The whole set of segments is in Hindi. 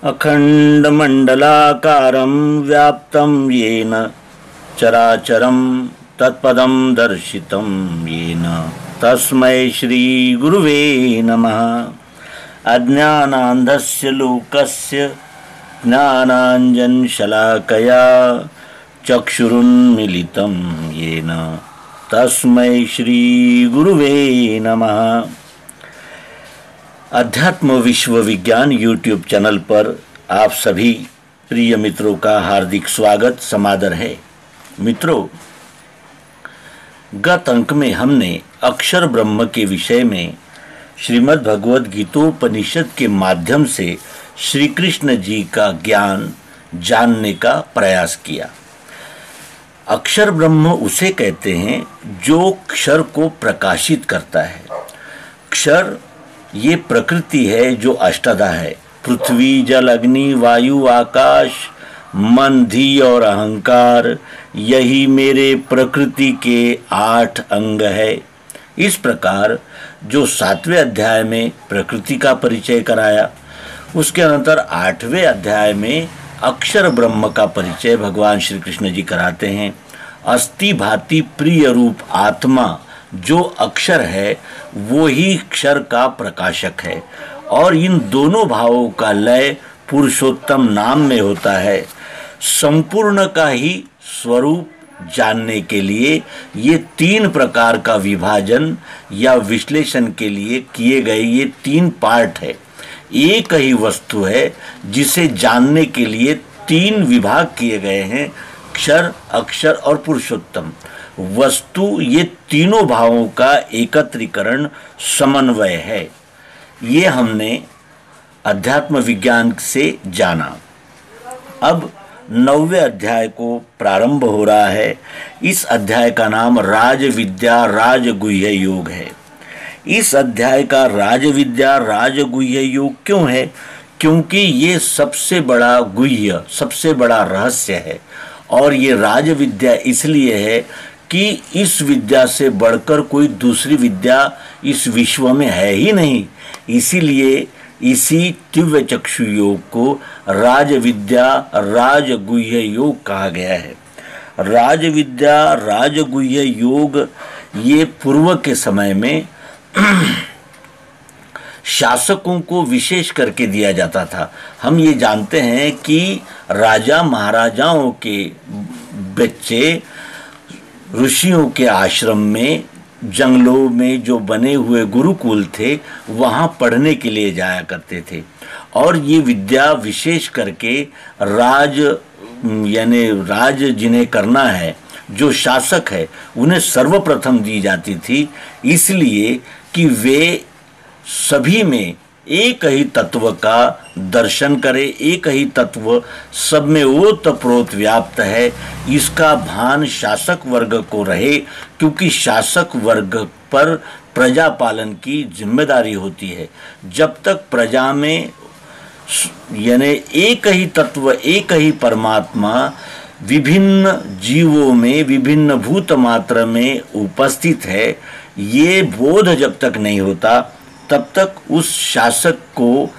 अखण्डमण्डलाकारं व्याप्तं येन चराचरं तत्पदं दर्शितं येन तस्मै श्रीगुरुवे नमः। अज्ञानान्धस्य लोकस्य ज्ञानाञ्जनशलाकया चक्षुरुन्मीलितं येन तस्मै श्रीगुरुवे नमः। अध्यात्म विश्व विज्ञान यूट्यूब चैनल पर आप सभी प्रिय मित्रों का हार्दिक स्वागत समादर है। मित्रों, गत अंक में हमने अक्षर ब्रह्म के विषय में श्रीमद् भगवद गीतोपनिषद के माध्यम से श्री कृष्ण जी का ज्ञान जानने का प्रयास किया। अक्षर ब्रह्म उसे कहते हैं जो क्षर को प्रकाशित करता है। क्षर ये प्रकृति है जो अष्टधा है। पृथ्वी, जल, अग्नि, वायु, आकाश, मन, धी और अहंकार, यही मेरे प्रकृति के 8 अंग है। इस प्रकार जो 7वें अध्याय में प्रकृति का परिचय कराया, उसके अनंतर 8वें अध्याय में अक्षर ब्रह्म का परिचय भगवान श्री कृष्ण जी कराते हैं। अस्ति भाति प्रिय रूप आत्मा जो अक्षर है वो ही क्षर का प्रकाशक है, और इन दोनों भावों का लय पुरुषोत्तम नाम में होता है। संपूर्ण का ही स्वरूप जानने के लिए ये 3 प्रकार का विभाजन या विश्लेषण के लिए किए गए ये 3 पार्ट है। एक ही वस्तु है जिसे जानने के लिए 3 विभाग किए गए हैं, क्षर, अक्षर और पुरुषोत्तम। वस्तु ये तीनों भावों का एकत्रीकरण समन्वय है। ये हमने अध्यात्म विज्ञान से जाना। अब 9वें अध्याय को प्रारंभ हो रहा है। इस अध्याय का नाम राज विद्या राजगुह्य योग है। इस अध्याय का राज विद्या राजगुह्य योग क्यों है? क्योंकि ये सबसे बड़ा गुह्य, सबसे बड़ा रहस्य है। और ये राज विद्या इसलिए है कि इस विद्या से बढ़कर कोई दूसरी विद्या इस विश्व में है ही नहीं। इसीलिए इसी दिव्य चक्षु योग को राज विद्या राजगुह्य योग कहा गया है। राज विद्या राजगुह्य योग ये पूर्व के समय में शासकों को विशेष करके दिया जाता था। हम ये जानते हैं कि राजा महाराजाओं के बच्चे ऋषियों के आश्रम में, जंगलों में जो बने हुए गुरुकुल थे वहाँ पढ़ने के लिए जाया करते थे। और ये विद्या विशेष करके राज यानी राज जिन्हें करना है, जो शासक है, उन्हें सर्वप्रथम दी जाती थी, इसलिए कि वे सभी में एक ही तत्व का दर्शन करे। एक ही तत्व सब में ओतप्रोत व्याप्त है, इसका भान शासक वर्ग को रहे, क्योंकि शासक वर्ग पर प्रजा पालन की जिम्मेदारी होती है। जब तक प्रजा में यानी एक ही तत्व, एक ही परमात्मा विभिन्न जीवों में, विभिन्न भूत मात्र में उपस्थित है, ये बोध जब तक नहीं होता तब तक उस शासक को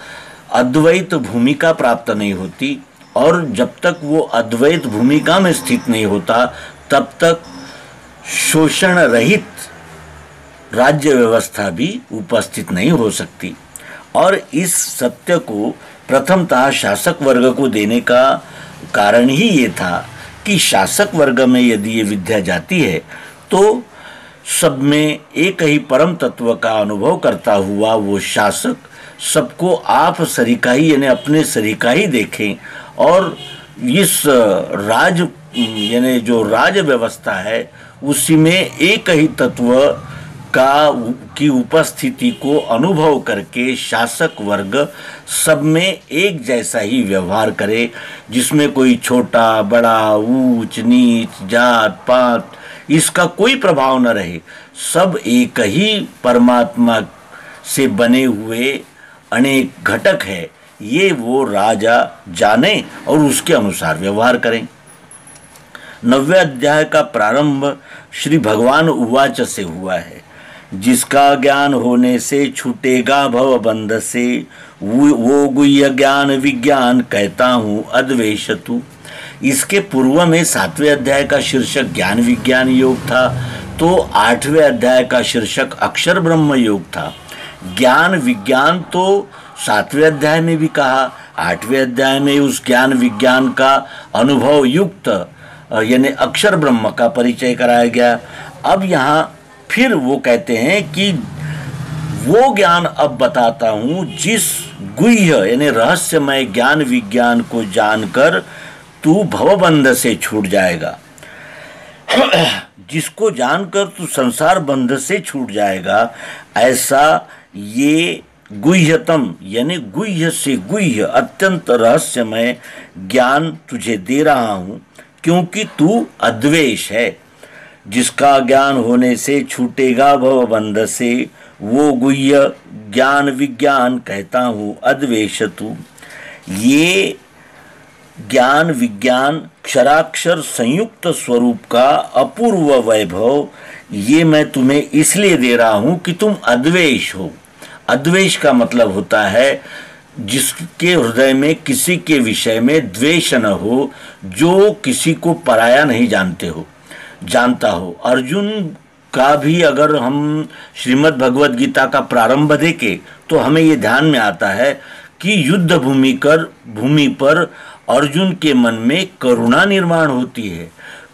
अद्वैत भूमिका प्राप्त नहीं होती। और जब तक वो अद्वैत भूमिका में स्थित नहीं होता तब तक शोषण रहित राज्य व्यवस्था भी उपस्थित नहीं हो सकती। और इस सत्य को प्रथमतः शासक वर्ग को देने का कारण ही ये था कि शासक वर्ग में यदि ये विद्या जाती है तो सब में एक ही परम तत्व का अनुभव करता हुआ वो शासक सबको आप सरीका ही यानी अपने सरीका ही देखें, और इस राज यानी जो राज व्यवस्था है उसी में एक ही तत्व की उपस्थिति को अनुभव करके शासक वर्ग सब में एक जैसा ही व्यवहार करे, जिसमें कोई छोटा बड़ा, ऊंच नीच, जात पात इसका कोई प्रभाव न रहे। सब एक ही परमात्मा से बने हुए अनेक घटक है, ये वो राजा जाने और उसके अनुसार व्यवहार करें। 9वें अध्याय का प्रारंभ श्री भगवान उवाच से हुआ है। जिसका ज्ञान होने से छूटेगा भव बंध से, वो गुह्य ज्ञान विज्ञान कहता हूँ अद्वेषतु। इसके पूर्व में 7वें अध्याय का शीर्षक ज्ञान विज्ञान योग था, तो 8वें अध्याय का शीर्षक अक्षर ब्रह्म योग था। ज्ञान विज्ञान तो 7वें अध्याय में भी कहा, 8वें अध्याय में उस ज्ञान विज्ञान का अनुभव युक्त यानी अक्षर ब्रह्म का परिचय कराया गया। अब यहाँ फिर वो कहते हैं कि वो ज्ञान अब बताता हूँ जिस गुह्य यानी रहस्यमय ज्ञान विज्ञान को जानकर तू भवबंध से छूट जाएगा। जिसको जानकर तू संसार बंध से छूट जाएगा, ऐसा ये गुह्यतम यानी गुह्य से गुह्य अत्यंत रहस्यमय ज्ञान तुझे दे रहा हूँ, क्योंकि तू अद्वेष है। जिसका ज्ञान होने से छूटेगा भवबंध से, वो गुह्य ज्ञान विज्ञान कहता हूँ अद्वेषतु। ये ज्ञान विज्ञान क्षराक्षर संयुक्त स्वरूप का अपूर्व वैभव, ये मैं तुम्हें इसलिए दे रहा हूँ कि तुम अद्वेष हो। अद्वेष का मतलब होता है जिसके हृदय में किसी के विषय में द्वेष न हो, जो किसी को पराया नहीं जानता हो। अर्जुन का भी अगर हम श्रीमद् भगवद गीता का प्रारंभ देखें तो हमें ये ध्यान में आता है कि युद्ध भूमि पर अर्जुन के मन में करुणा निर्माण होती है,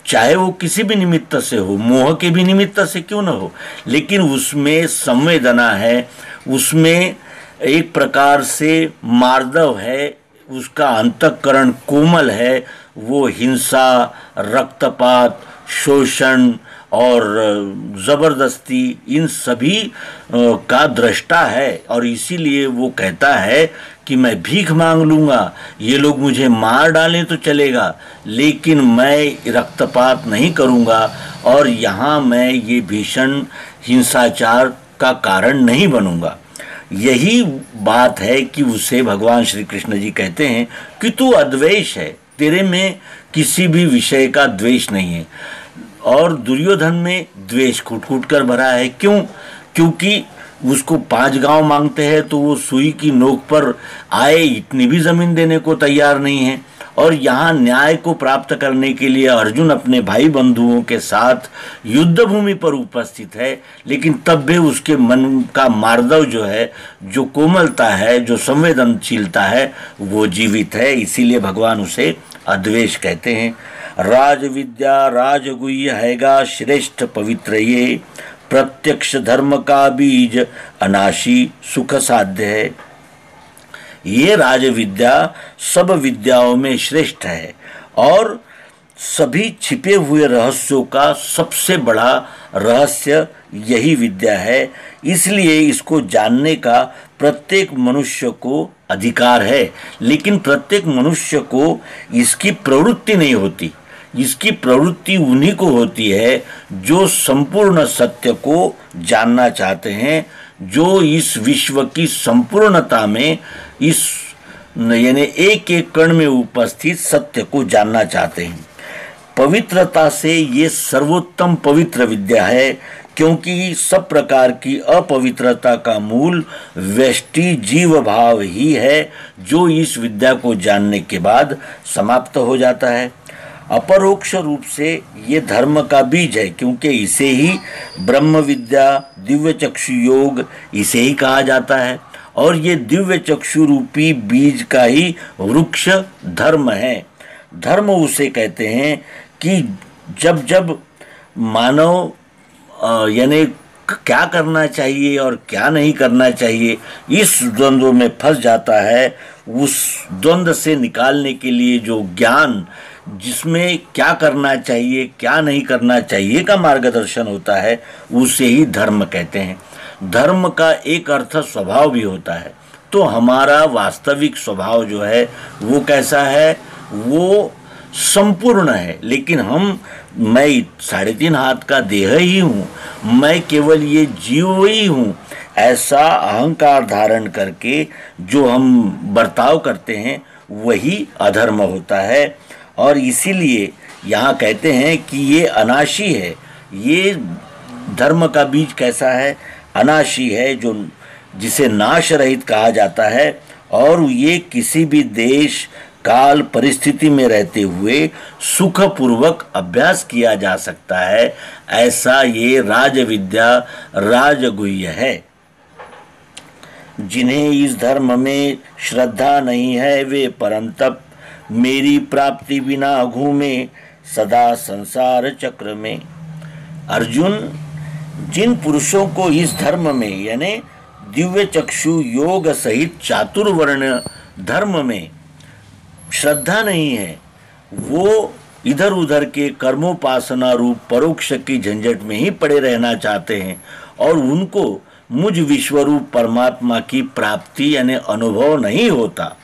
चाहे वो किसी भी निमित्त से हो, मोह के भी निमित्त से क्यों न हो, लेकिन उसमें संवेदना है, उसमें एक प्रकार से मार्दव है, उसका अंतःकरण कोमल है। वो हिंसा, रक्तपात, शोषण और ज़बरदस्ती इन सभी का दृष्टा है, और इसीलिए वो कहता है कि मैं भीख मांग लूँगा, ये लोग मुझे मार डालें तो चलेगा, लेकिन मैं रक्तपात नहीं करूँगा, और यहाँ मैं ये भीषण हिंसाचार का कारण नहीं बनूँगा। यही बात है कि उसे भगवान श्री कृष्ण जी कहते हैं कि तू अद्वेष है, तेरे में किसी भी विषय का द्वेष नहीं है। और दुर्योधन में द्वेष कूट कर भरा है। क्यों? क्योंकि उसको 5 गांव मांगते हैं तो वो सुई की नोक पर आए इतनी भी जमीन देने को तैयार नहीं है। और यहाँ न्याय को प्राप्त करने के लिए अर्जुन अपने भाई बंधुओं के साथ युद्ध भूमि पर उपस्थित है, लेकिन तब भी उसके मन का मार्दव जो है, जो कोमलता है, जो संवेदनशीलता है, वो जीवित है। इसीलिए भगवान उसे अद्वेष कहते हैं। राज विद्या राजगुह्य हैगा श्रेष्ठ पवित्र, ये प्रत्यक्ष धर्म का बीज अनाशी सुख साध्य है। ये राज विद्या सब विद्याओं में श्रेष्ठ है और सभी छिपे हुए रहस्यों का सबसे बड़ा रहस्य यही विद्या है। इसलिए इसको जानने का प्रत्येक मनुष्य को अधिकार है, लेकिन प्रत्येक मनुष्य को इसकी प्रवृत्ति नहीं होती। इसकी प्रवृत्ति उन्हीं को होती है जो संपूर्ण सत्य को जानना चाहते हैं, जो इस विश्व की संपूर्णता में इस यानी एक एक कण में उपस्थित सत्य को जानना चाहते हैं। पवित्रता से ये सर्वोत्तम पवित्र विद्या है, क्योंकि सब प्रकार की अपवित्रता का मूल व्यष्टि जीव भाव ही है, जो इस विद्या को जानने के बाद समाप्त हो जाता है। अपरोक्ष रूप से ये धर्म का बीज है, क्योंकि इसे ही ब्रह्म विद्या, दिव्य चक्षु योग इसे ही कहा जाता है, और ये दिव्य चक्षु रूपी बीज का ही वृक्ष धर्म है। धर्म उसे कहते हैं कि जब जब मानव यानी क्या करना चाहिए और क्या नहीं करना चाहिए इस द्वंद्व में फंस जाता है, उस द्वंद्व से निकालने के लिए जो ज्ञान, जिसमें क्या करना चाहिए क्या नहीं करना चाहिए का मार्गदर्शन होता है, उसे ही धर्म कहते हैं। धर्म का एक अर्थ स्वभाव भी होता है। तो हमारा वास्तविक स्वभाव जो है वो कैसा है? वो संपूर्ण है, लेकिन मैं 3.5 हाथ का देह ही हूँ, मैं केवल ये जीव ही हूँ, ऐसा अहंकार धारण करके जो हम बर्ताव करते हैं वही अधर्म होता है। और इसीलिए यहाँ कहते हैं कि ये अनाशी है। ये धर्म का बीज कैसा है? अनाशी है, जो जिसे नाश रहित कहा जाता है, और ये किसी भी देश काल परिस्थिति में रहते हुए सुखपूर्वक अभ्यास किया जा सकता है। ऐसा ये राजविद्या राजगुह्य है। जिन्हें इस धर्म में श्रद्धा नहीं है वे परंतप मेरी प्राप्ति बिना घूमे सदा संसार चक्र में। अर्जुन, जिन पुरुषों को इस धर्म में यानी दिव्य चक्षु योग सहित चातुर्वर्ण धर्म में श्रद्धा नहीं है, वो इधर उधर के कर्मोपासना रूप परोक्ष की झंझट में ही पड़े रहना चाहते हैं और उनको मुझ विश्वरूप परमात्मा की प्राप्ति यानी अनुभव नहीं होता।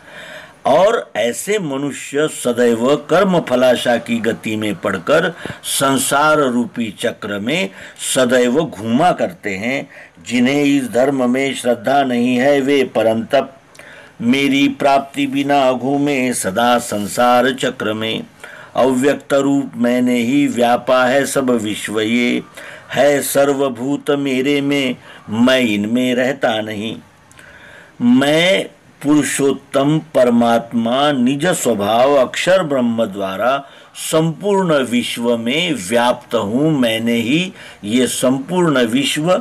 और ऐसे मनुष्य सदैव कर्म फलाशा की गति में पड़कर संसार रूपी चक्र में सदैव घूमा करते हैं। जिन्हें इस धर्म में श्रद्धा नहीं है वे परंतप मेरी प्राप्ति बिना घूमे सदा संसार चक्र में। अव्यक्त रूप मैंने ही व्यापा है सब विश्व, ये है सर्वभूत मेरे में, मैं इनमें रहता नहीं। मैं पुरुषोत्तम परमात्मा निज स्वभाव अक्षर ब्रह्म द्वारा संपूर्ण विश्व में व्याप्त हूँ। मैंने ही ये संपूर्ण विश्व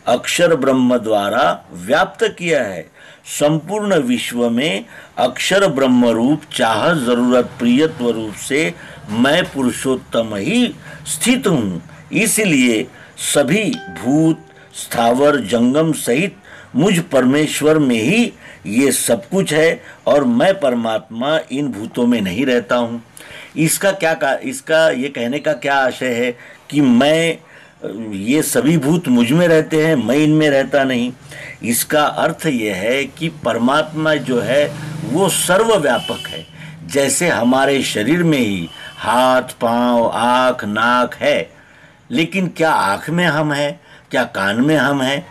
अक्षर ब्रह्म द्वारा व्याप्त किया है। संपूर्ण विश्व में अक्षर ब्रह्म रूप चाह जरूरत प्रियत्व रूप से मैं पुरुषोत्तम ही स्थित हूँ। इसलिए सभी भूत स्थावर जंगम सहित मुझ परमेश्वर में ही ये सब कुछ है और मैं परमात्मा इन भूतों में नहीं रहता हूँ। इसका ये कहने का क्या आशय है कि मैं ये सभी भूत मुझ में रहते हैं, मैं इनमें रहता नहीं। इसका अर्थ यह है कि परमात्मा जो है वो सर्वव्यापक है। जैसे हमारे शरीर में ही हाथ पांव आँख नाक है, लेकिन क्या आँख में हम हैं, क्या कान में हम हैं?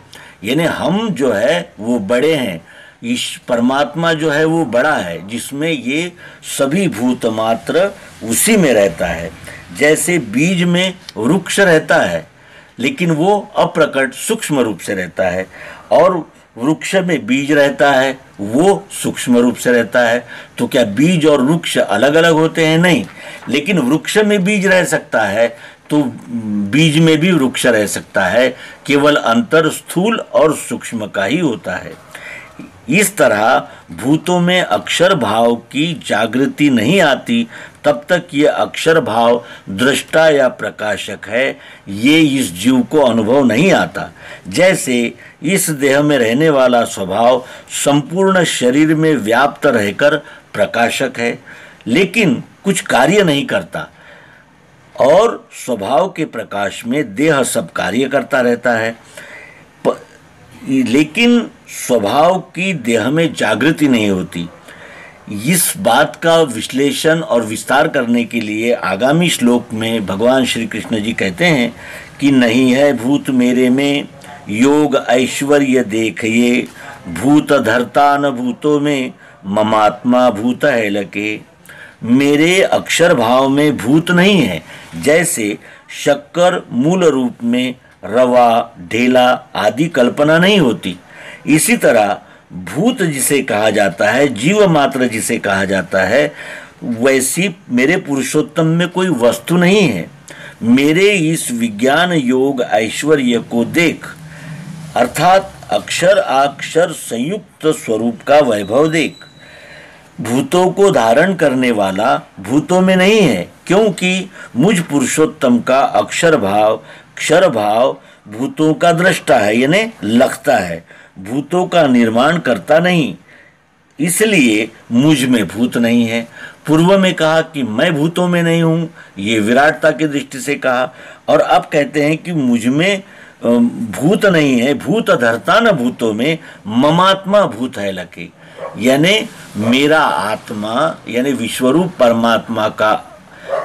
यानी हम जो है वो बड़े हैं, इस परमात्मा जो है वो बड़ा है जिसमें ये सभी भूत मात्र उसी में रहता है। जैसे बीज में वृक्ष रहता है लेकिन वो अप्रकट सूक्ष्म रूप से रहता है, और वृक्ष में बीज रहता है वो सूक्ष्म रूप से रहता है। तो क्या बीज और वृक्ष अलग अलग होते हैं? नहीं, लेकिन वृक्ष में बीज रह सकता है तो बीज में भी वृक्ष रह सकता है, केवल अंतर स्थूल और सूक्ष्म का ही होता है। इस तरह भूतों में अक्षर भाव की जागृति नहीं आती तब तक ये अक्षर भाव दृष्टा या प्रकाशक है, ये इस जीव को अनुभव नहीं आता। जैसे इस देह में रहने वाला स्वभाव संपूर्ण शरीर में व्याप्त रहकर प्रकाशक है लेकिन कुछ कार्य नहीं करता, और स्वभाव के प्रकाश में देह सब कार्य करता रहता है, लेकिन स्वभाव की देह में जागृति नहीं होती। इस बात का विश्लेषण और विस्तार करने के लिए आगामी श्लोक में भगवान श्री कृष्ण जी कहते हैं कि नहीं है भूत मेरे में योग ऐश्वर्य देखिए, भूत धरता न भूतों में ममात्मा भूत है लके। मेरे अक्षर भाव में भूत नहीं है। जैसे शक्कर मूल रूप में रवा ढेला आदि कल्पना नहीं होती, इसी तरह भूत जिसे कहा जाता है, जीव मात्र जिसे कहा जाता है, वैसी मेरे पुरुषोत्तम में कोई वस्तु नहीं है। मेरे इस विज्ञान योग ऐश्वर्य को देख, अर्थात अक्षर अक्षर संयुक्त स्वरूप का वैभव देख। भूतों को धारण करने वाला भूतों में नहीं है, क्योंकि मुझ पुरुषोत्तम का अक्षर भाव क्षर भाव भूतों का दृष्टा है, यानी लगता है, भूतों का निर्माण करता नहीं, इसलिए मुझ में भूत नहीं है। पूर्व में कहा कि मैं भूतों में नहीं हूँ, ये विराटता की दृष्टि से कहा, और अब कहते हैं कि मुझ में भूत नहीं है, भूत धरता न भूतों में ममात्मा भूत है लके। यानी मेरा आत्मा यानी विश्वरूप परमात्मा का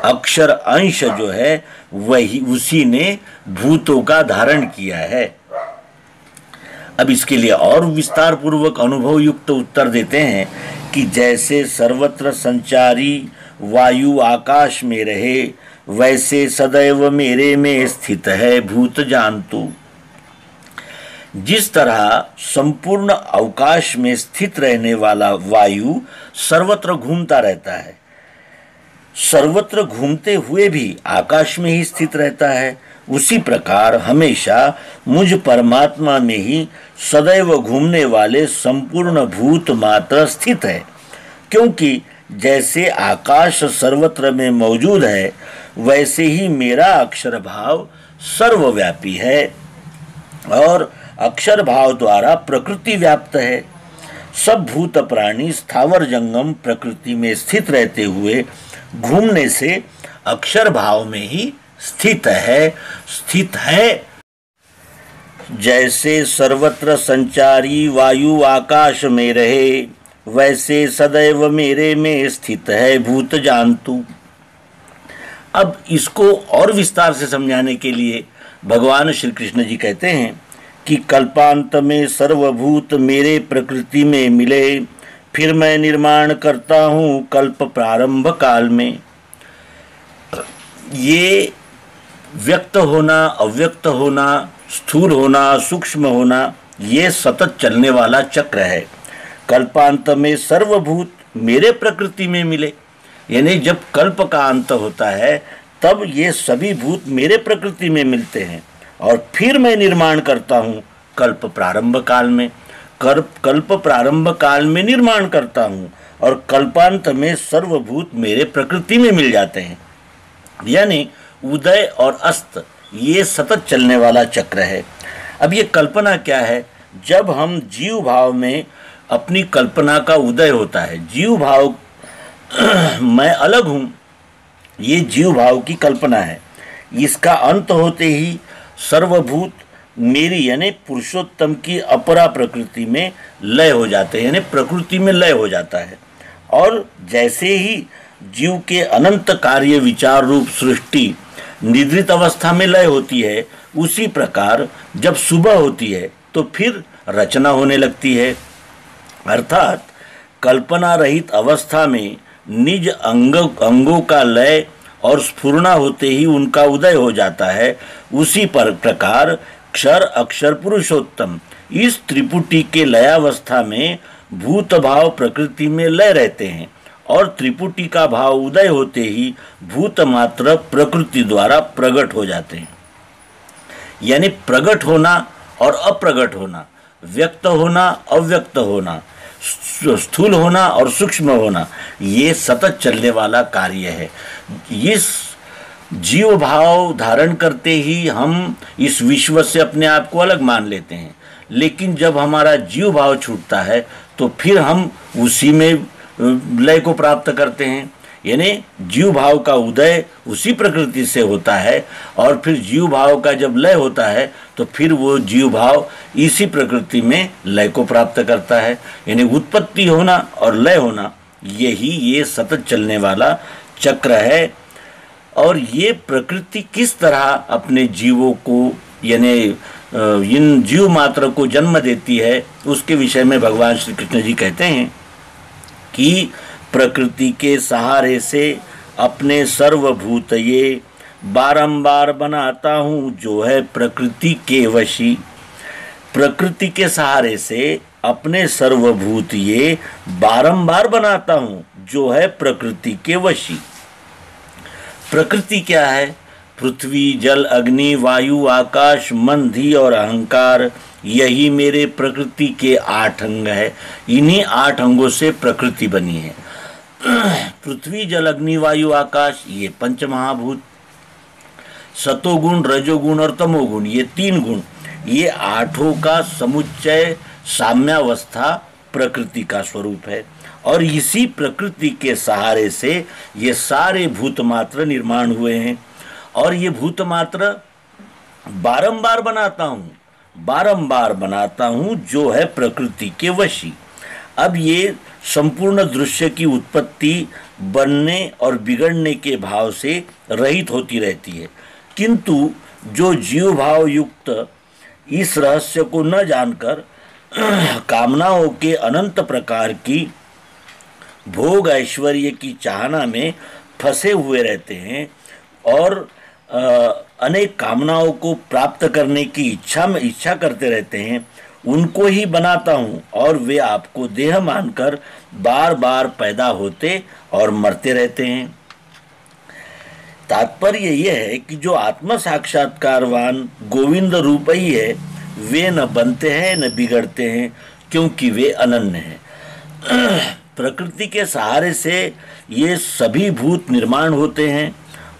अक्षर अंश जो है वही उसी ने भूतों का धारण किया है। अब इसके लिए और विस्तार पूर्वक अनुभव युक्त उत्तर देते हैं कि जैसे सर्वत्र संचारी वायु आकाश में रहे, वैसे सदैव मेरे में स्थित है भूत जान तू। जिस तरह संपूर्ण अवकाश में स्थित रहने वाला वायु सर्वत्र घूमता रहता है, सर्वत्र घूमते हुए भी आकाश में ही स्थित रहता है, उसी प्रकार हमेशा मुझ परमात्मा में ही सदैव घूमने वाले संपूर्ण भूत मात्र स्थित है। क्योंकि जैसे आकाश सर्वत्र में मौजूद है, वैसे ही मेरा अक्षर भाव सर्वव्यापी है और अक्षर भाव द्वारा प्रकृति व्याप्त है। सब भूत प्राणी स्थावर जंगम प्रकृति में स्थित रहते हुए घूमने से अक्षर भाव में ही स्थित है। जैसे सर्वत्र संचारी वायु आकाश में रहे, वैसे सदैव मेरे में स्थित है भूत जानतु। अब इसको और विस्तार से समझाने के लिए भगवान श्री कृष्ण जी कहते हैं कि कल्पांत में सर्वभूत मेरे प्रकृति में मिले, फिर मैं निर्माण करता हूँ कल्प प्रारंभ काल में। ये व्यक्त होना, अव्यक्त होना, स्थूल होना, सूक्ष्म होना, ये सतत चलने वाला चक्र है। कल्पांत में सर्वभूत मेरे प्रकृति में मिले, यानी जब कल्प का अंत होता है तब ये सभी भूत मेरे प्रकृति में मिलते हैं और फिर मैं निर्माण करता हूँ कल्प प्रारंभ काल में। कल्प प्रारंभ काल में निर्माण करता हूँ और कल्पांत में सर्वभूत मेरे प्रकृति में मिल जाते हैं। यानी उदय और अस्त ये सतत चलने वाला चक्र है। अब ये कल्पना क्या है? जब हम जीव भाव में अपनी कल्पना का उदय होता है, जीव भाव मैं अलग हूँ, ये जीव भाव की कल्पना है। इसका अंत होते ही सर्वभूत मेरी यानी पुरुषोत्तम की अपरा प्रकृति में लय हो जाते हैं, यानी प्रकृति में लय हो जाता है। और जैसे ही जीव के अनंत कार्य विचार रूप सृष्टि निद्रित अवस्था में लय होती है, उसी प्रकार जब सुबह होती है तो फिर रचना होने लगती है। अर्थात कल्पना रहित अवस्था में निज अंगों का लय और स्फुरना होते ही उनका उदय हो जाता है। उसी प्रकार क्षर अक्षर पुरुषोत्तम इस त्रिपुटी के लयावस्था में भूत भाव प्रकृति में लय रहते हैं और त्रिपुटी का भाव उदय होते ही भूत मात्र प्रकृति द्वारा प्रकट हो जाते हैं। यानी प्रकट होना और अप्रगट होना, व्यक्त होना अव्यक्त होना, स्थूल होना और सूक्ष्म होना, ये सतत चलने वाला कार्य है। इस जीव भाव धारण करते ही हम इस विश्व से अपने आप को अलग मान लेते हैं, लेकिन जब हमारा जीव भाव छूटता है तो फिर हम उसी में लय को प्राप्त करते हैं। यानी जीव भाव का उदय उसी प्रकृति से होता है और फिर जीव भाव का जब लय होता है तो फिर वो जीव भाव इसी प्रकृति में लय को प्राप्त करता है। यानी उत्पत्ति होना और लय होना, यही ये सतत चलने वाला चक्र है। और ये प्रकृति किस तरह अपने जीवों को यानी इन जीव मात्र को जन्म देती है, उसके विषय में भगवान श्री कृष्ण जी कहते हैं कि प्रकृति के सहारे से अपने सर्वभूत ये बारंबार बनाता हूँ जो है प्रकृति के वशी। प्रकृति के सहारे से अपने सर्वभूत ये बारंबार बनाता हूँ जो है प्रकृति के वशी। प्रकृति क्या है? पृथ्वी, जल, अग्नि, वायु, आकाश, मन, धी और अहंकार, यही मेरे प्रकृति के 8 अंग है। इन्हीं 8 अंगों से प्रकृति बनी है। पृथ्वी, जल, अग्नि, वायु, आकाश, ये 5 महाभूत, सतोगुण, रजोगुण और तमोगुण, ये 3 गुण, ये 8 का समुच्चय साम्यावस्था प्रकृति का स्वरूप है। और इसी प्रकृति के सहारे से ये सारे भूत मात्र निर्माण हुए हैं। और ये भूत मात्र बारंबार बनाता हूँ जो है प्रकृति के वशी। अब ये संपूर्ण दृश्य की उत्पत्ति बनने और बिगड़ने के भाव से रहित होती रहती है, किंतु जो जीव भाव युक्त इस रहस्य को न जानकर कामनाओं के अनंत प्रकार की भोग ऐश्वर्य की चाहना में फंसे हुए रहते हैं और अनेक कामनाओं को प्राप्त करने की इच्छा करते रहते हैं, उनको ही बनाता हूँ और वे आपको देह मानकर बार बार पैदा होते और मरते रहते हैं। तात्पर्य यह है कि जो आत्म साक्षात्कारवान गोविंद रूप ही है, वे न बनते हैं न बिगड़ते हैं, क्योंकि वे अनन्य हैं। प्रकृति के सहारे से ये सभी भूत निर्माण होते हैं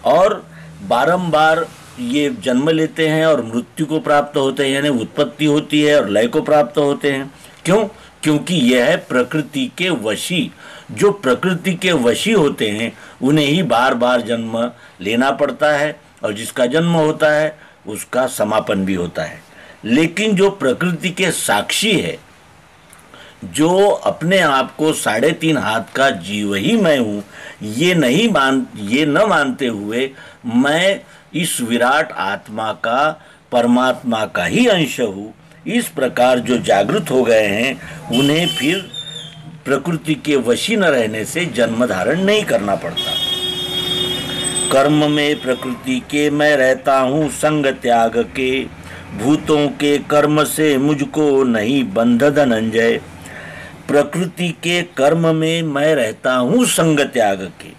और बारंबार ये जन्म लेते हैं और मृत्यु को प्राप्त होते हैं, यानी उत्पत्ति होती है और लय को प्राप्त होते हैं। क्यों? क्योंकि यह है प्रकृति के वशी। जो प्रकृति के वशी होते हैं उन्हें ही बार बार जन्म लेना पड़ता है, और जिसका जन्म होता है उसका समापन भी होता है। लेकिन जो प्रकृति के साक्षी है, जो अपने आप को 3.5 हाथ का जीव ही मैं हूँ, ये न मानते हुए मैं इस विराट आत्मा का, परमात्मा का ही अंश हूँ, इस प्रकार जो जागृत हो गए हैं, उन्हें फिर प्रकृति के वशी न रहने से जन्म धारण नहीं करना पड़ता। कर्म में प्रकृति के मैं रहता हूँ संग त्याग के, भूतों के कर्म से मुझको नहीं बंध धनंजय। प्रकृति के कर्म में मैं रहता हूँ संग त्याग के।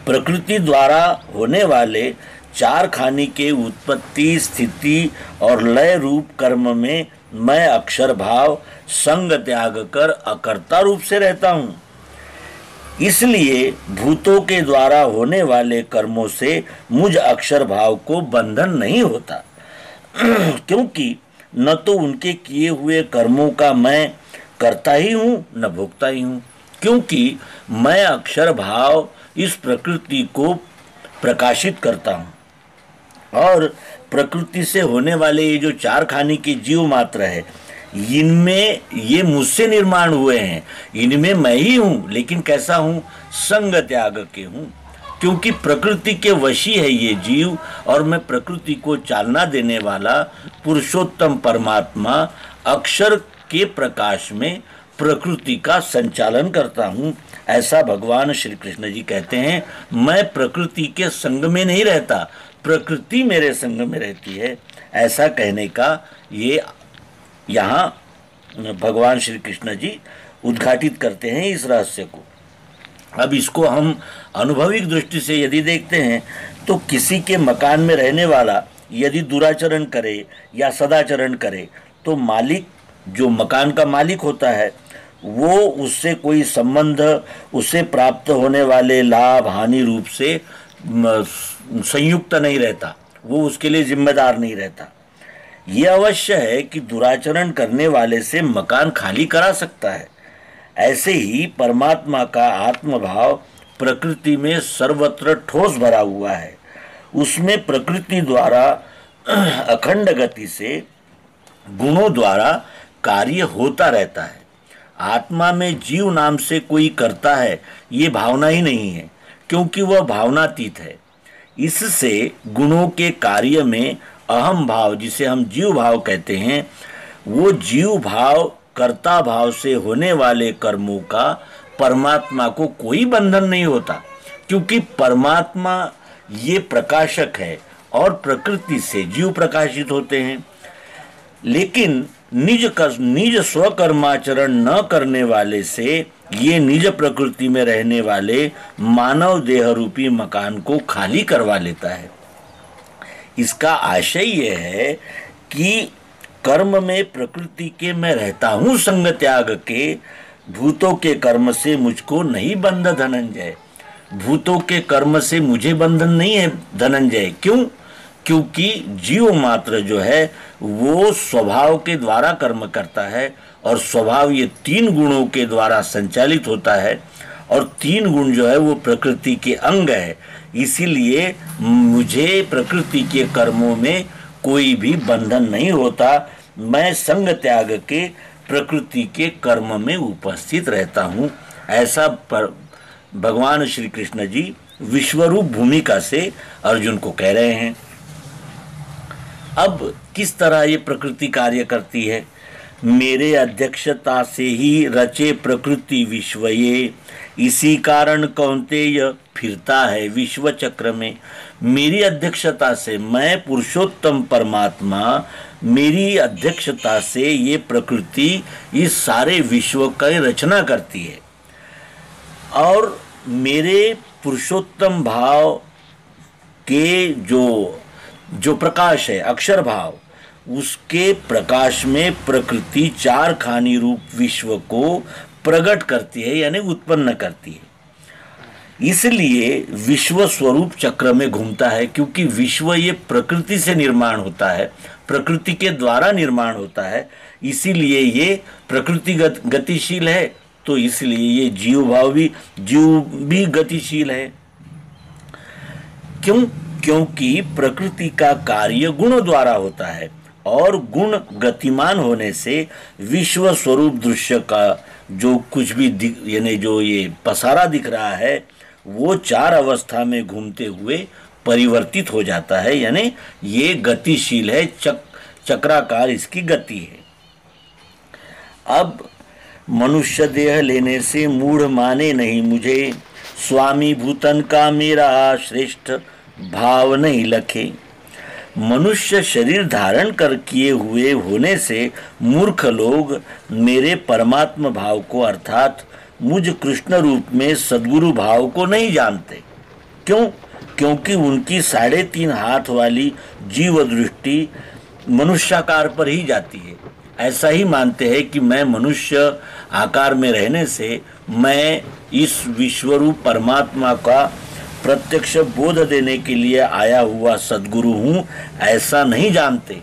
प्रकृति द्वारा होने वाले 4 खानी के उत्पत्ति, स्थिति और लय रूप कर्म में मैं अक्षर भाव संग त्याग कर अकर्ता रूप से रहता हूँ। इसलिए भूतों के द्वारा होने वाले कर्मों से मुझ अक्षर भाव को बंधन नहीं होता, क्योंकि न तो उनके किए हुए कर्मों का मैं करता ही हूँ न भोगता ही हूँ, क्योंकि मैं अक्षर भाव इस प्रकृति को प्रकाशित करता हूँ। और प्रकृति से होने वाले ये जो 4 खानी के जीव मात्र है, इनमें ये मुझसे निर्माण हुए हैं, इनमें मैं ही हूँ। लेकिन कैसा हूँ? संग त्याग के हूँ, क्योंकि प्रकृति के वशी है ये जीव, और मैं प्रकृति को चालना देने वाला पुरुषोत्तम परमात्मा अक्षर के प्रकाश में प्रकृति का संचालन करता हूँ। ऐसा भगवान श्री कृष्ण जी कहते हैं, मैं प्रकृति के संग में नहीं रहता, प्रकृति मेरे संग में रहती है। ऐसा कहने का ये यहाँ भगवान श्री कृष्ण जी उद्घाटित करते हैं इस रहस्य को। अब इसको हम अनुभविक दृष्टि से यदि देखते हैं, तो किसी के मकान में रहने वाला यदि दुराचरण करे या सदाचरण करे, तो मालिक, जो मकान का मालिक होता है, वो उससे कोई संबंध, उससे प्राप्त होने वाले लाभ हानि रूप से संयुक्त नहीं रहता, वो उसके लिए जिम्मेदार नहीं रहता। ये अवश्य है कि दुराचरण करने वाले से मकान खाली करा सकता है। ऐसे ही परमात्मा का आत्मभाव प्रकृति में सर्वत्र ठोस भरा हुआ है। उसमें प्रकृति द्वारा अखंड गति से गुणों द्वारा कार्य होता रहता है। आत्मा में जीव नाम से कोई करता है, ये भावना ही नहीं है, क्योंकि वह भावनातीत है। इससे गुणों के कार्य में अहम भाव, जिसे हम जीव भाव कहते हैं, वो जीव भाव कर्ता भाव से होने वाले कर्मों का परमात्मा को कोई बंधन नहीं होता, क्योंकि परमात्मा ये प्रकाशक है और प्रकृति से जीव प्रकाशित होते हैं। लेकिन निज स्वकर्माचरण न करने वाले से ये निज प्रकृति में रहने वाले मानव देह रूपी मकान को खाली करवा लेता है। इसका आशय यह है कि कर्म में प्रकृति के मैं रहता हूँ संग त्याग के, भूतों के कर्म से मुझको नहीं बंध धनंजय। भूतों के कर्म से मुझे बंधन नहीं है धनंजय। क्यों? क्योंकि जीव मात्र जो है वो स्वभाव के द्वारा कर्म करता है, और स्वभाव ये 3 गुणों के द्वारा संचालित होता है, और 3 गुण जो है वो प्रकृति के अंग है। इसीलिए मुझे प्रकृति के कर्मों में कोई भी बंधन नहीं होता। मैं संग त्याग के प्रकृति के कर्म में उपस्थित रहता हूँ। ऐसा भगवान श्री कृष्ण जी विश्वरूप भूमिका से अर्जुन को कह रहे हैं। अब किस तरह ये प्रकृति कार्य करती है? मेरे अध्यक्षता से ही रचे प्रकृति विश्व ये, इसी कारण कौन्तेय फिरता है विश्व चक्र में। मेरी अध्यक्षता से, मैं पुरुषोत्तम परमात्मा, मेरी अध्यक्षता से ये प्रकृति इस सारे विश्व की रचना करती है। और मेरे पुरुषोत्तम भाव के जो प्रकाश है, अक्षर भाव, उसके प्रकाश में प्रकृति चार खानी रूप विश्व को प्रकट करती है, यानी उत्पन्न करती है। इसलिए विश्व स्वरूप चक्र में घूमता है, क्योंकि विश्व ये प्रकृति से निर्माण होता है, प्रकृति के द्वारा निर्माण होता है। इसीलिए ये प्रकृतिगत गतिशील है, तो इसलिए ये जीव भी गतिशील है। क्यों? क्योंकि प्रकृति का कार्य गुणों द्वारा होता है, और गुण गतिमान होने से विश्व स्वरूप दृश्य का जो कुछ भी यानी जो ये पसारा दिख रहा है, वो चार अवस्था में घूमते हुए परिवर्तित हो जाता है, यानी ये गतिशील है, चक्राकार इसकी गति है। अब मनुष्य देह लेने से मूढ़ माने नहीं मुझे, स्वामी भूतन का मेरा श्रेष्ठ भाव नहीं लखे। मनुष्य शरीर धारण कर किए हुए होने से मूर्ख लोग मेरे परमात्मा भाव को, अर्थात मुझ कृष्ण रूप में सद्गुरु भाव को नहीं जानते। क्यों? क्योंकि उनकी 3.5 हाथ वाली जीव दृष्टि मनुष्याकार पर ही जाती है। ऐसा ही मानते हैं कि मैं मनुष्य आकार में रहने से मैं इस विश्वरूप परमात्मा का प्रत्यक्ष बोध देने के लिए आया हुआ सद्गुरु हूँ, ऐसा नहीं जानते।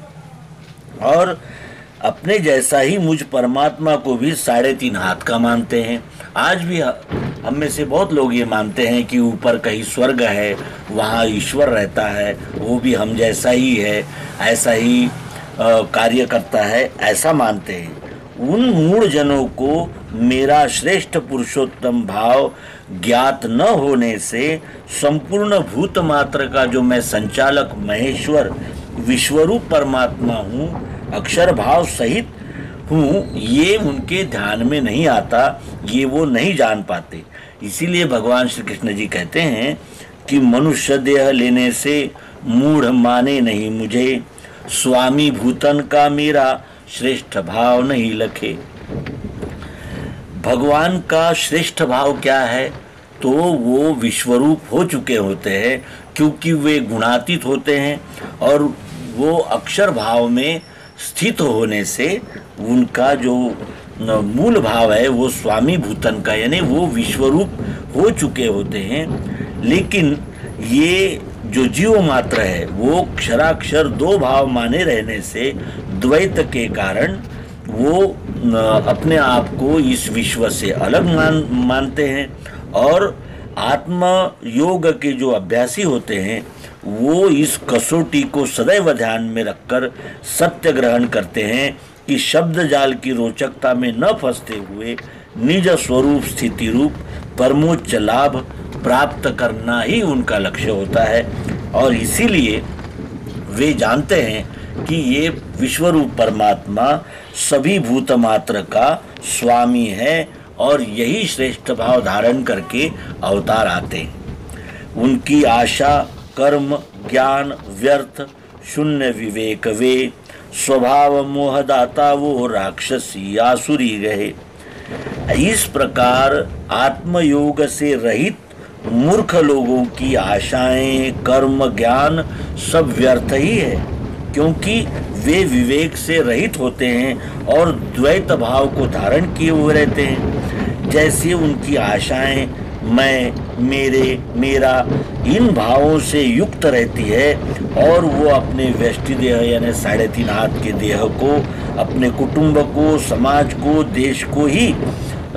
और अपने जैसा ही मुझ परमात्मा को भी 3.5 हाथ का मानते हैं। आज भी हम में से बहुत लोग ये मानते हैं कि ऊपर कहीं स्वर्ग है, वहाँ ईश्वर रहता है, वो भी हम जैसा ही है, ऐसा ही कार्य करता है, ऐसा मानते हैं। उन मूढ़ जनों को मेरा श्रेष्ठ पुरुषोत्तम भाव ज्ञात न होने से संपूर्ण भूत मात्र का जो मैं संचालक महेश्वर विश्वरूप परमात्मा हूँ, अक्षर भाव सहित हूँ, ये उनके ध्यान में नहीं आता, ये वो नहीं जान पाते। इसीलिए भगवान श्री कृष्ण जी कहते हैं कि मनुष्य देह लेने से मूढ़ माने नहीं मुझे, स्वामी भूतन का मेरा श्रेष्ठ भाव नहीं लखे। भगवान का श्रेष्ठ भाव क्या है? तो वो विश्वरूप हो चुके होते हैं, क्योंकि वे गुणातीत होते हैं, और वो अक्षर भाव में स्थित होने से उनका जो मूल भाव है वो स्वामी भूतन का, यानी वो विश्वरूप हो चुके होते हैं। लेकिन ये जो जीव मात्र है वो क्षराक्षर 2 भाव माने रहने से द्वैत के कारण वो अपने आप को इस विश्व से अलग मानते हैं, और आत्म योग के जो अभ्यासी होते हैं वो इस कसौटी को सदैव ध्यान में रखकर सत्य ग्रहण करते हैं कि शब्द जाल की रोचकता में न फंसते हुए निज स्वरूप स्थिति रूप परमोच्च लाभ प्राप्त करना ही उनका लक्ष्य होता है। और इसीलिए वे जानते हैं कि ये विश्वरूप परमात्मा सभी भूत मात्र का स्वामी है, और यही श्रेष्ठ भाव धारण करके अवतार आते हैं। उनकी आशा कर्म ज्ञान व्यर्थ शून्य विवेक वे, स्वभाव मोहदाता वो राक्षसी आसुरी गए। इस प्रकार आत्मयोग से रहित मूर्ख लोगों की आशाएं कर्म ज्ञान सब व्यर्थ ही है, क्योंकि वे विवेक से रहित होते हैं और द्वैत भाव को धारण किए हुए रहते हैं। जैसे उनकी आशाएं मैं मेरे मेरा इन भावों से युक्त रहती है, और वो अपने व्यष्टि देह यानी 3.5 हाथ के देह को, अपने कुटुंब को, समाज को,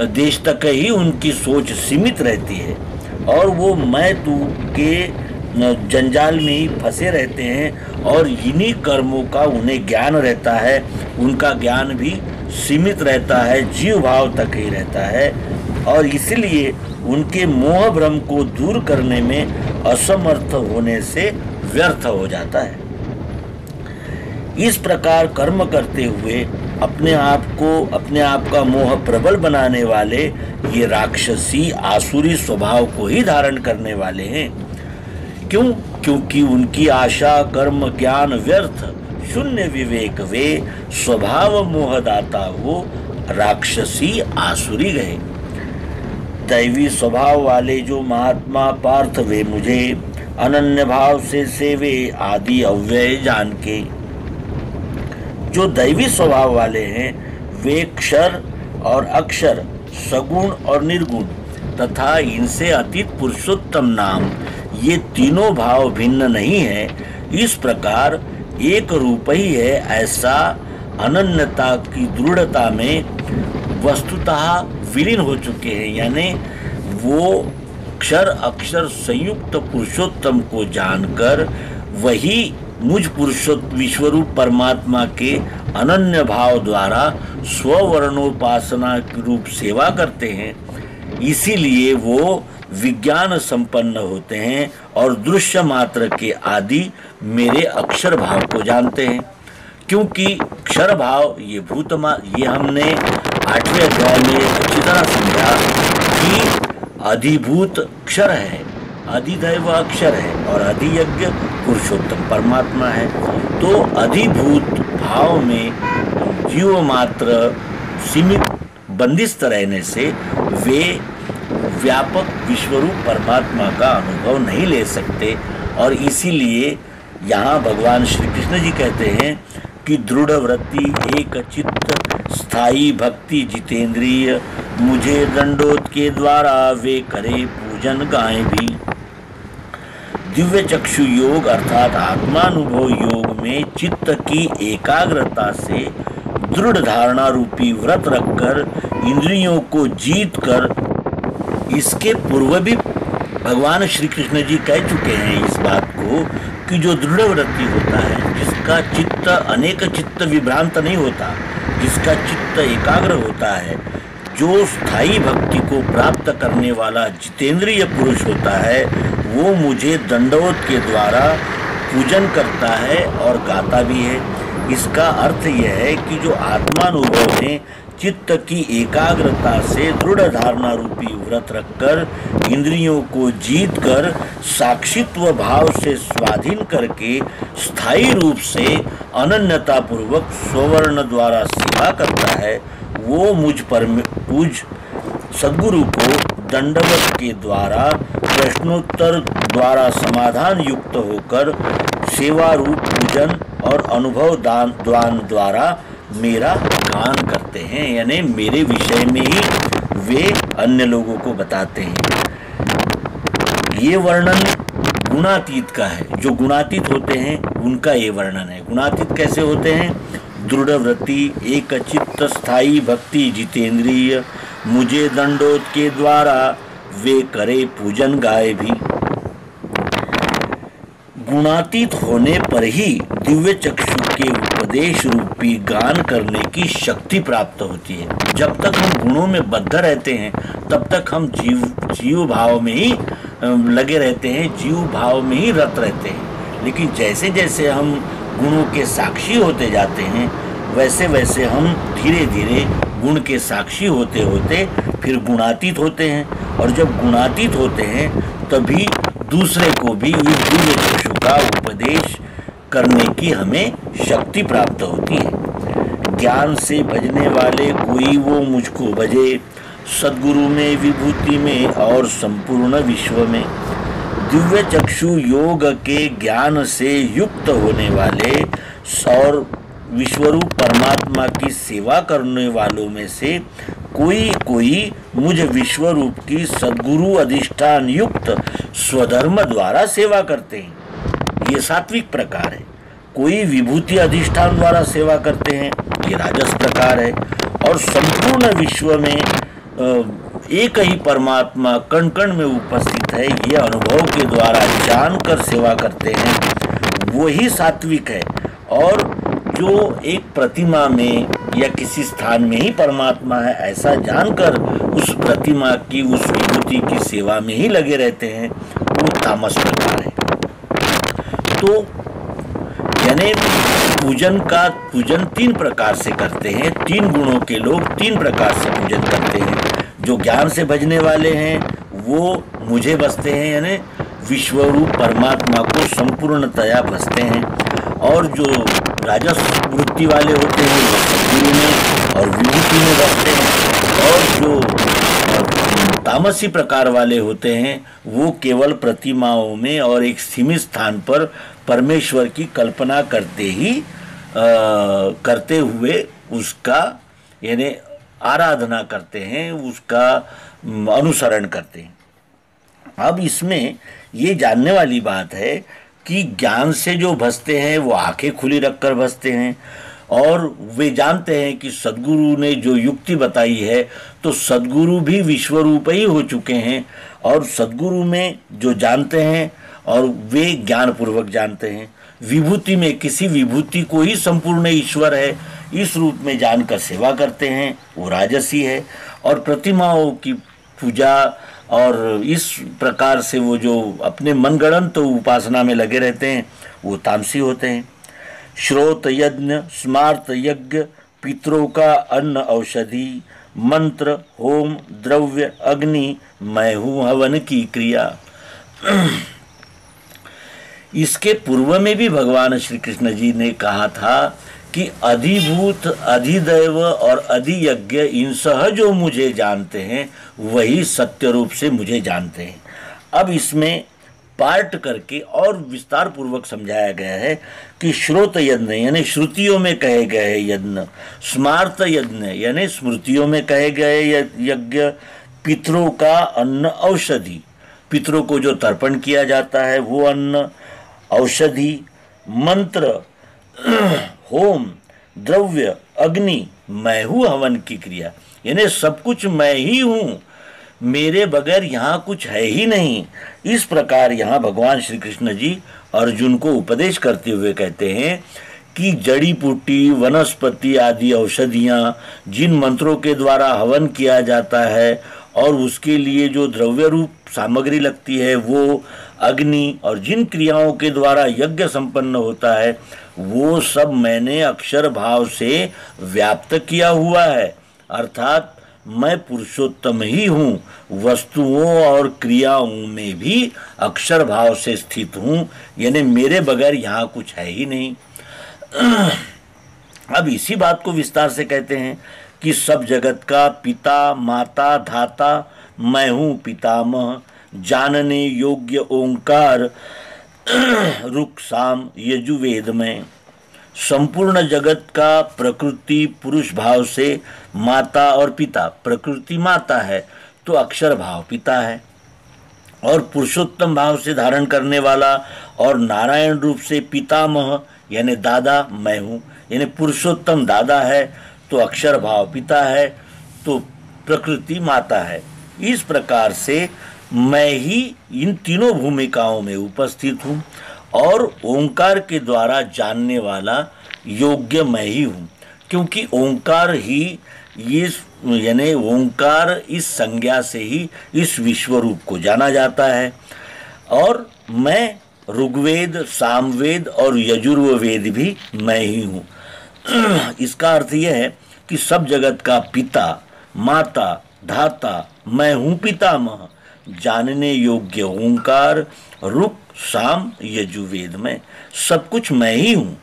देश तक ही उनकी सोच सीमित रहती है, और वो मैं तू के जंजाल में ही फंसे रहते हैं, और इन्हीं कर्मों का उन्हें ज्ञान रहता है। उनका ज्ञान भी सीमित रहता है, जीव भाव तक ही रहता है, और इसलिए उनके मोह भ्रम को दूर करने में असमर्थ होने से व्यर्थ हो जाता है। इस प्रकार कर्म करते हुए अपने आप का मोह प्रबल बनाने वाले ये राक्षसी आसुरी स्वभाव को ही धारण करने वाले हैं। क्यों? क्योंकि उनकी आशा कर्म ज्ञान व्यर्थ, शून्य विवेक वे, स्वभाव मोहदाता वो राक्षसी आसुरी गए। दैवी स्वभाव वाले जो महात्मा पार्थ वे मुझे अनन्य भाव से सेवे आदि अव्यय जान के। जो दैवी स्वभाव वाले हैं वे क्षर और अक्षर, सगुण और निर्गुण तथा इनसे अतीत पुरुषोत्तम नाम, ये तीनों भाव भिन्न नहीं है, इस प्रकार एक रूप ही है ऐसा अनन्यता की दृढ़ता में वस्तुतः विलीन हो चुके हैं। यानी वो क्षर अक्षर संयुक्त पुरुषोत्तम को जानकर वही मुझ पुरुषोत्तम विश्वरूप परमात्मा के अनन्य भाव द्वारा स्ववर्णोपासना रूप सेवा करते हैं। इसीलिए वो विज्ञान संपन्न होते हैं और दृश्य मात्र के आदि मेरे अक्षर भाव को जानते हैं। क्योंकि क्षर भाव ये हमने 8वें अध्याय में अच्छी तरह समझा कि अधिभूत क्षर है, अधिदैव अक्षर है और अधियज्ञ पुरुषोत्तम परमात्मा है। तो अधिभूत भाव में जीव मात्र सीमित बंदिस्त रहने से वे व्यापक विश्वरूप परमात्मा का अनुभव नहीं ले सकते। और इसीलिए यहाँ भगवान श्री कृष्ण जी कहते हैं कि दृढ़ वृत्ति एक चित्त स्थायी भक्ति जितेंद्रिय, मुझे दंडोत के द्वारा वे करे पूजन गाएं भी। दिव्य चक्षु योग अर्थात आत्मानुभव योग में चित्त की एकाग्रता से दृढ़ धारणा रूपी व्रत रखकर इंद्रियों को जीत कर, इसके पूर्व भी भगवान श्री कृष्ण जी कह चुके हैं इस बात को कि जो दृढ़ वृत्ति होता है, जिसका चित्त अनेक चित्त विभ्रांत नहीं होता, जिसका चित्त एकाग्र होता है, जो स्थायी भक्ति को प्राप्त करने वाला जितेंद्रिय पुरुष होता है, वो मुझे दंडवत के द्वारा पूजन करता है और गाता भी है। इसका अर्थ यह है कि जो आत्मानुभव में चित्त की एकाग्रता से दृढ़ धारणा रूपी व्रत रखकर इंद्रियों को जीत कर साक्षित्व भाव से स्वाधीन करके स्थायी रूप से अनन्यता पूर्वक स्वर्ण द्वारा सेवा करता है, वो मुझ पूज सद्गुरु को दंडवत के द्वारा प्रश्नोत्तर द्वारा समाधान युक्त होकर सेवा रूप पूजन और अनुभव दान द्वारा मेरा गान करते हैं। यानी मेरे विषय में ही वे अन्य लोगों को बताते हैं। ये वर्णन गुणातीत का है। जो गुणातीत होते हैं उनका ये वर्णन है। गुणातीत कैसे होते हैं? दृढ़ वृत्ति एक चित्त स्थायी भक्ति जितेंद्रिय, मुझे दंडोत के द्वारा वे करे पूजन गाए भी। गुणातीत होने पर ही दिव्य चक्षु के उपदेश रूपी गान करने की शक्ति प्राप्त होती है। जब तक हम गुणों में बद्ध रहते हैं तब तक हम जीव भाव में ही लगे रहते हैं, जीव भाव में ही रत रहते हैं। लेकिन जैसे जैसे हम गुणों के साक्षी होते जाते हैं वैसे वैसे हम धीरे धीरे गुण के साक्षी होते होते फिर गुणातीत होते हैं। और जब गुणातीत होते हैं तभी दूसरे को भी इस दिव्य चक्षु का उपदेश करने की हमें शक्ति प्राप्त होती है। ज्ञान से भजने वाले कोई वो मुझको भजे, सद्गुरु में विभूति में और संपूर्ण विश्व में। दिव्य चक्षु योग के ज्ञान से युक्त होने वाले और विश्वरूप परमात्मा की सेवा करने वालों में से कोई कोई मुझ विश्वरूप की सद्गुरु अधिष्ठान युक्त स्वधर्म द्वारा सेवा करते हैं। ये सात्विक प्रकार है। कोई विभूति अधिष्ठान द्वारा सेवा करते हैं, ये राजस प्रकार है। और संपूर्ण विश्व में एक ही परमात्मा कण कण में उपस्थित है, ये अनुभव के द्वारा जानकर सेवा करते हैं, वही सात्विक है। और जो एक प्रतिमा में या किसी स्थान में ही परमात्मा है ऐसा जानकर उस प्रतिमा की, उस विभूति की सेवा में ही लगे रहते हैं, वो तामस प्रकार है। तो यानी पूजन 3 प्रकार से करते हैं। 3 गुणों के लोग 3 प्रकार से पूजन करते हैं। जो ज्ञान से भजने वाले हैं वो मुझे भजते हैं, यानी विश्वरूप परमात्मा को संपूर्णतया भजते हैं। और जो राजस वृत्ति वाले होते हैं वो सद्गुरु में और विभूति में भजते हैं। और जो तामसी प्रकार वाले होते हैं वो केवल प्रतिमाओं में और एक सीमित स्थान पर परमेश्वर की कल्पना करते हुए उसका यानी आराधना करते हैं, उसका अनुसरण करते हैं। अब इसमें ये जानने वाली बात है कि ज्ञान से जो भजते हैं वो आंखें खुली रखकर भजते हैं, और वे जानते हैं कि सद्गुरु ने जो युक्ति बताई है तो सद्गुरु भी विश्वरूप ही हो चुके हैं, और सद्गुरु में जो जानते हैं और वे ज्ञान पूर्वक जानते हैं। विभूति में किसी विभूति को ही संपूर्ण ईश्वर है इस रूप में जानकर सेवा करते हैं, वो राजसी है। और प्रतिमाओं की पूजा और इस प्रकार से वो जो अपने मनगढ़ंत उपासना में लगे रहते हैं वो तामसी होते हैं। श्रोत यज्ञ स्मार्त यज्ञ, पितरों का अन्न औषधि, मंत्र होम द्रव्य अग्नि, मैं हूँ हवन की क्रिया। इसके पूर्व में भी भगवान श्री कृष्ण जी ने कहा था कि अधिभूत अधिदैव और अधियज्ञ इन सह जो मुझे जानते हैं वही सत्य रूप से मुझे जानते हैं। अब इसमें पार्ट करके और विस्तार पूर्वक समझाया गया है कि श्रोत यज्ञ यानी श्रुतियों में कहे गए यज्ञ, स्मार्त यज्ञ यानी स्मृतियों में कहे गए यज्ञ, पितरों का अन्न औषधि, पितरों को जो तर्पण किया जाता है वो अन्न, औषधि, मंत्र, होम, द्रव्य, अग्नि, मैं हूँ हवन की क्रिया, यानी सब कुछ मैं ही हूँ, मेरे बगैर यहाँ कुछ है ही नहीं। इस प्रकार यहाँ भगवान श्री कृष्ण जी अर्जुन को उपदेश करते हुए कहते हैं कि जड़ी बूटी वनस्पति आदि औषधियाँ जिन मंत्रों के द्वारा हवन किया जाता है और उसके लिए जो द्रव्य रूप सामग्री लगती है वो अग्नि, और जिन क्रियाओं के द्वारा यज्ञ संपन्न होता है वो सब मैंने अक्षर भाव से व्याप्त किया हुआ है, अर्थात मैं पुरुषोत्तम ही हूँ, वस्तुओं और क्रियाओं में भी अक्षर भाव से स्थित हूँ, यानी मेरे बगैर यहाँ कुछ है ही नहीं। अब इसी बात को विस्तार से कहते हैं कि सब जगत का पिता माता धाता मैं हूँ पितामह, जानने योग्य ओंकार रुक साम यजुर्वेद में। संपूर्ण जगत का प्रकृति पुरुष भाव से माता और पिता, प्रकृति माता है तो अक्षर भाव पिता है, और पुरुषोत्तम भाव से धारण करने वाला और नारायण रूप से पितामह यानी दादा मैं हूँ, यानी पुरुषोत्तम दादा है तो अक्षर भाव पिता है तो प्रकृति माता है। इस प्रकार से मैं ही इन तीनों भूमिकाओं में उपस्थित हूँ, और ओंकार के द्वारा जानने वाला योग्य मैं ही हूँ, क्योंकि ओंकार ही ये यानी ओंकार इस संज्ञा से ही इस विश्वरूप को जाना जाता है। और मैं ऋग्वेद सामवेद और यजुर्वेद भी मैं ही हूँ। इसका अर्थ यह है कि सब जगत का पिता माता धाता मैं हूँ पितामह, जानने योग्य ओंकार रुक साम यजुर्वेद में सब कुछ मैं ही हूँ।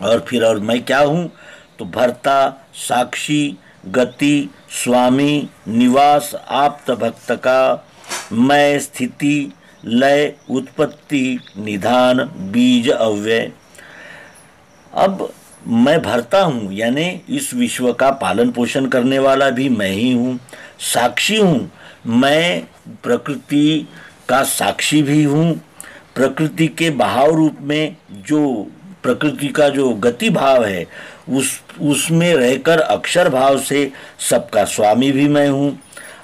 और मैं क्या हूँ तो भर्ता साक्षी गति स्वामी निवास आप्त भक्त का, मैं स्थिति लय उत्पत्ति निधान बीज अव्यय। अब मैं भरता हूँ यानी इस विश्व का पालन पोषण करने वाला भी मैं ही हूँ, साक्षी हूँ, मैं प्रकृति का साक्षी भी हूँ, प्रकृति के बहाव रूप में जो प्रकृति का जो गति भाव है उसमें रहकर अक्षर भाव से सबका स्वामी भी मैं हूँ,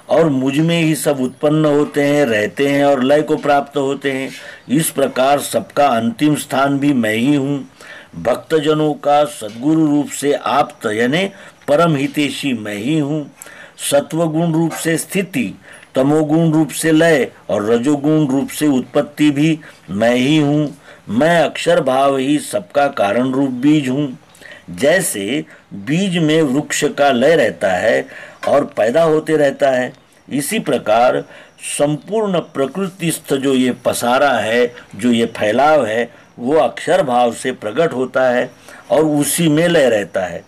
और मुझ में ही सब उत्पन्न होते हैं रहते हैं और लय को प्राप्त होते हैं। इस प्रकार सबका अंतिम स्थान भी मैं ही हूँ। भक्तजनों का सद्गुरु रूप से आप्त यानी परम हितैषी मैं ही हूँ। सत्वगुण रूप से स्थिति, तमोगुण रूप से लय और रजोगुण रूप से उत्पत्ति भी मैं ही हूँ। मैं अक्षर भाव ही सबका कारण रूप बीज हूँ। जैसे बीज में वृक्ष का लय रहता है और पैदा होते रहता है, इसी प्रकार संपूर्ण प्रकृतिस्थ जो ये पसारा है, जो ये फैलाव है, वो अक्षर भाव से प्रकट होता है और उसी में लय रहता है।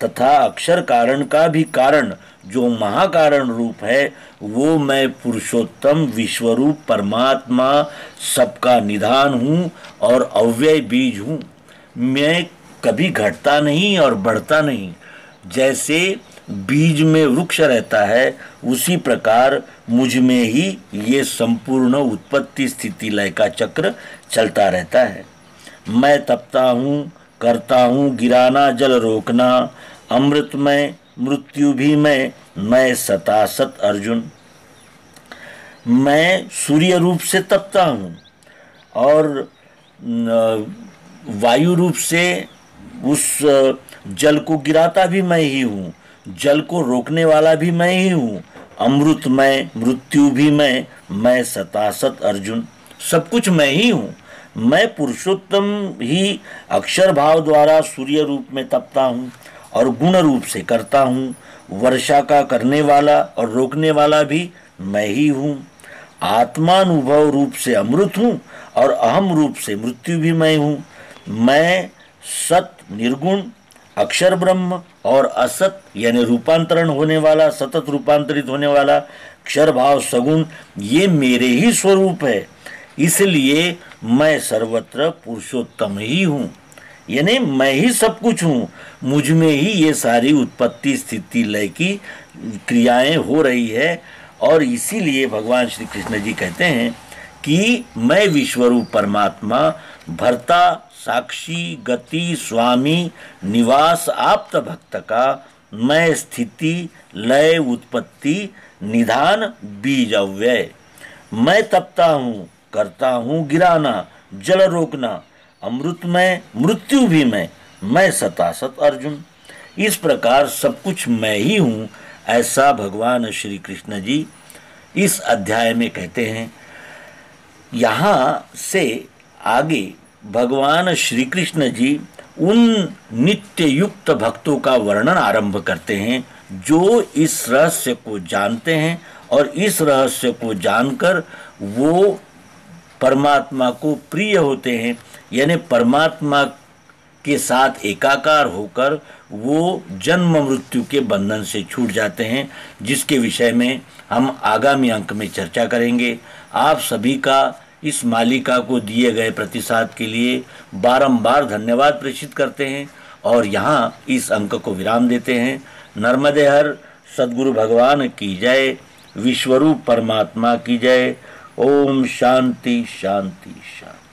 तथा अक्षर कारण का भी कारण जो महाकारण रूप है, वो मैं पुरुषोत्तम विश्वरूप परमात्मा सबका निधान हूँ और अव्यय बीज हूँ। मैं कभी घटता नहीं और बढ़ता नहीं। जैसे बीज में वृक्ष रहता है, उसी प्रकार मुझ में ही ये संपूर्ण उत्पत्ति स्थिति लय का चक्र चलता रहता है। मैं तपता हूँ, करता हूँ गिराना जल रोकना, अमृत में मृत्यु भी मैं सतासत अर्जुन। मैं सूर्य रूप से तपता हूँ और वायु रूप से उस जल को गिराता भी मैं ही हूँ, जल को रोकने वाला भी मैं ही हूँ, अमृत में मृत्यु भी मैं सतासत अर्जुन। सब कुछ मैं ही हूँ। मैं पुरुषोत्तम ही अक्षर भाव द्वारा सूर्य रूप में तपता हूँ और गुण रूप से करता हूँ। वर्षा का करने वाला और रोकने वाला भी मैं ही हूँ। आत्मानुभव रूप से अमृत हूँ और अहम रूप से मृत्यु भी मैं हूँ। मैं सत निर्गुण अक्षर ब्रह्म और असत यानी रूपांतरण होने वाला, सतत रूपांतरित होने वाला अक्षर भाव सगुण, ये मेरे ही स्वरूप है। इसलिए मैं सर्वत्र पुरुषोत्तम ही हूँ, यानी मैं ही सब कुछ हूँ। मुझ में ही ये सारी उत्पत्ति स्थिति लय की क्रियाएं हो रही है। और इसीलिए भगवान श्री कृष्ण जी कहते हैं कि मैं विश्वरूप परमात्मा भर्ता साक्षी गति स्वामी निवास आप्त भक्त का मैं स्थिति लय उत्पत्ति निधान बीज अव्यय। मैं तपता हूँ, करता हूँ गिराना जल रोकना, अमृत में मृत्यु भी मैं सतासत अर्जुन। इस प्रकार सब कुछ मैं ही हूँ, ऐसा भगवान श्री कृष्ण जी इस अध्याय में कहते हैं। यहाँ से आगे भगवान श्री कृष्ण जी उन नित्य युक्त भक्तों का वर्णन आरंभ करते हैं जो इस रहस्य को जानते हैं और इस रहस्य को जानकर वो परमात्मा को प्रिय होते हैं, यानी परमात्मा के साथ एकाकार होकर वो जन्म मृत्यु के बंधन से छूट जाते हैं, जिसके विषय में हम आगामी अंक में चर्चा करेंगे। आप सभी का इस मालिका को दिए गए प्रतिसाद के लिए बारंबार धन्यवाद प्रेषित करते हैं और यहाँ इस अंक को विराम देते हैं। नर्मदे हर सद्गुरु भगवान की जय, विश्वरूप परमात्मा की जय। ओम शांति शांति शांति।